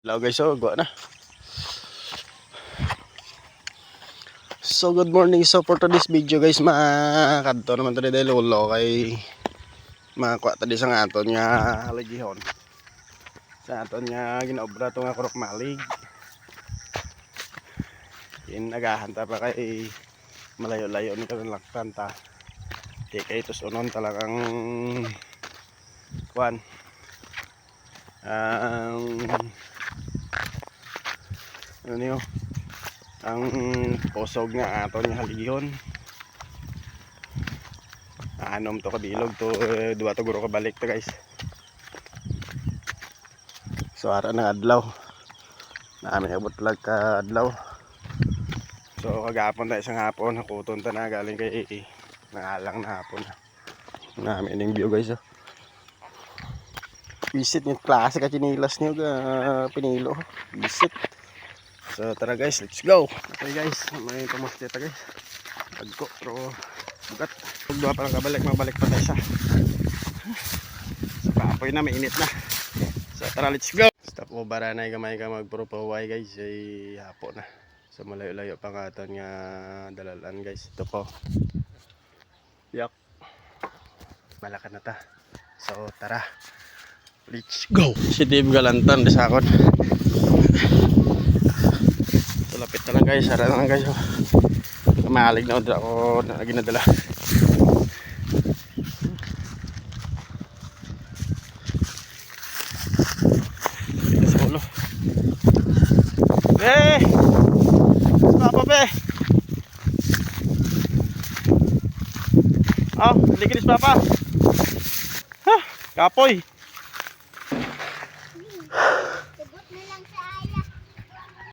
Hello guys, so gawa na. So good morning. So for today's video guys, makadto naman tadi dahil ulo kay makakuha tadi sa aton nga haligihon. Sa aton nga ginaobra to nga kurok malig. Inagahan ta pa kay malayo-layo ni kanang laktan ta. Di kay tos unon talagang kuan. Ano niyo? Ang posog nga aton nga haligihon. Anom to kabilog to duwa to guro ka balik to guys. So ara na adlaw. Naami abot lag ka adlaw. So kagapon ta isang hapon nakuton ta na galing kay nangalang na hapon. Naami ning view guys. Visit yung klase ka chinilas niyo pinilo. Visit. So tara guys, let's go. Okay guys, may tumas dito guys. Pagko pero bugat. Pagduha pa lang kabalik, mabalik pa tayo sa. So kapoy na, mainit na. So tara, let's go. Stop mo baranay gamay ka magpropaway guys. Ay hapo na. So malayo-layo pa nga ito nga dalalan guys. Ito po. Yak. Malakan na ta. So tara. Let's go. Si Dave Galantan di sakot. So lapit na lang guys. Sara na lang guys. Mahalig na ako lagi nadala. Dito sa ulo. Papa be. Oh, likinis papa. Ha, kapoy. Tubot na lang sa aya.